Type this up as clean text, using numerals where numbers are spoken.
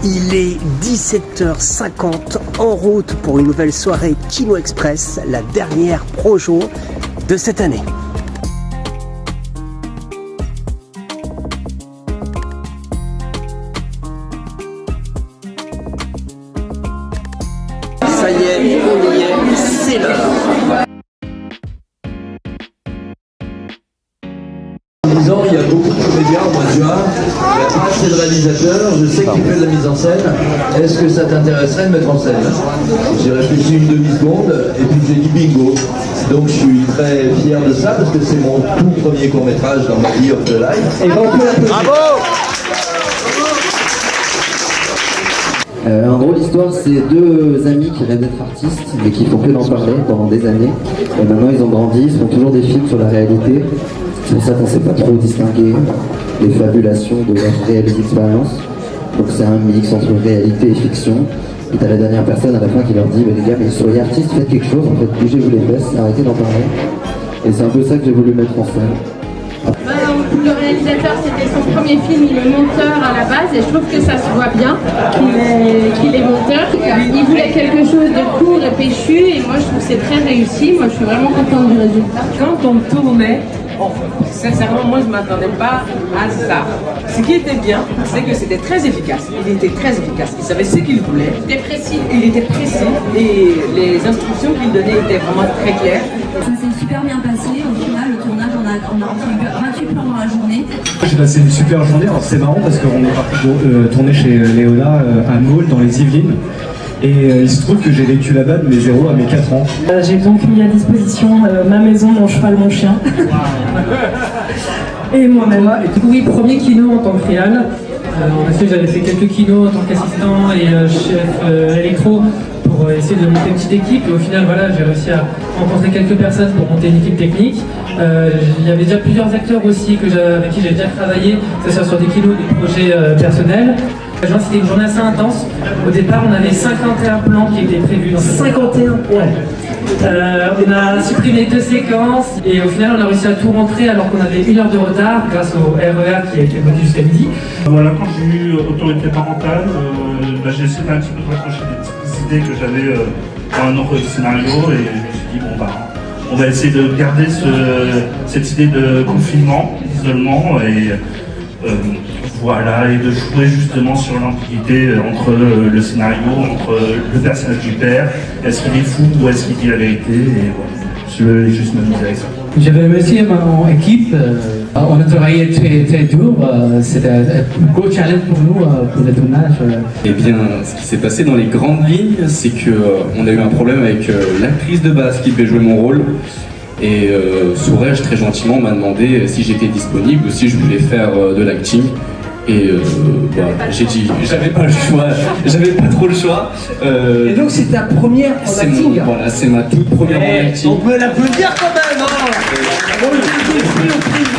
Il est 17h50 en route pour une nouvelle soirée Kino Express, la dernière projo de cette année. Ça y est, on y est, c'est l'heure. Il y a beaucoup de comédiens au mois de juin, il n'y a pas assez de réalisateurs, je sais que tu fais de la mise en scène. Est-ce que ça t'intéresserait de mettre en scène? J'ai réfléchi une demi-seconde et puis j'ai dit bingo. Donc je suis très fier de ça parce que c'est mon tout premier court-métrage dans ma vie of the life. Et bravo! En gros, l'histoire, c'est deux amis qui rêvent d'être artistes, mais qui font que d'en parler pendant des années. Et maintenant, ils ont grandi, ils font toujours des films sur la réalité. C'est pour ça qu'on ne sait pas trop distinguer les fabulations de leurs réelles expériences. Donc c'est un mix entre réalité et fiction. Et t'as la dernière personne à la fin qui leur dit les gars, mais soyez artistes, faites quelque chose, en fait, bougez-vous les fesses, arrêtez d'en parler. Et c'est un peu ça que j'ai voulu mettre en scène. Le réalisateur, c'était son premier film, il est monteur à la base et je trouve que ça se voit bien qu'il est monteur. Il voulait quelque chose de court et péchu et moi je trouve que c'est très réussi. Moi je suis vraiment contente du résultat. Quand on tournait, sincèrement moi je ne m'attendais pas à ça. Ce qui était bien, c'est que c'était très efficace. Il était très efficace. Il savait ce qu'il voulait. Il était précis. Il était précis et les instructions qu'il donnait étaient vraiment très claires. Ça s'est super bien passé. Au final, le tournage, on a fait 28 plans dans la journée. J'ai passé une super journée. Alors c'est marrant parce qu'on est parti tourner chez Léona à Maule dans les Yvelines. Et il se trouve que j'ai vécu là-bas de mes 0 à mes 4 ans. J'ai donc mis à disposition ma maison, mon cheval, mon chien. Et moi-même. Oui, premier kino en tant que réal. En effet, j'avais fait quelques kinos en tant qu'assistant et chef électro pour essayer de monter une petite équipe. Et au final, voilà, j'ai réussi à rencontrer quelques personnes pour monter une équipe technique. Il y avait déjà plusieurs acteurs aussi avec qui j'ai déjà travaillé, que ce soit sur des kinos, des projets personnels. C'était une journée assez intense. Au départ, on avait 51 plans qui étaient prévus dans 51 plans. On a supprimé 2 séquences et au final, on a réussi à tout rentrer alors qu'on avait 1 heure de retard grâce au RER qui est venu jusqu'à midi. Voilà, quand j'ai eu autorité parentale, j'ai essayé un petit peu de raccrocher des idées que j'avais dans un autre scénario et je me suis dit, bon on va essayer de garder cette idée de confinement, d'isolement et voilà, et de jouer justement sur l'ambiguïté entre le scénario, entre le personnage du père, est-ce qu'il est fou ou est-ce qu'il dit la vérité, et voilà, je vais juste m'amuser avec ça. J'avais remercié mon équipe, on a travaillé très dur, c'était un gros challenge pour nous, pour le tournage. Eh bien, ce qui s'est passé dans les grandes lignes, c'est qu'on a eu un problème avec l'actrice de base qui devait jouer mon rôle. Et Sourège très gentiment m'a demandé si j'étais disponible ou si je voulais faire de l'acting. Et j'ai dit, j'avais pas le choix, j'avais pas trop le choix. Et donc c'est ta première en acting? Voilà, c'est ma toute première en acting. On peut l'applaudir quand même, hein. On le fait au prix.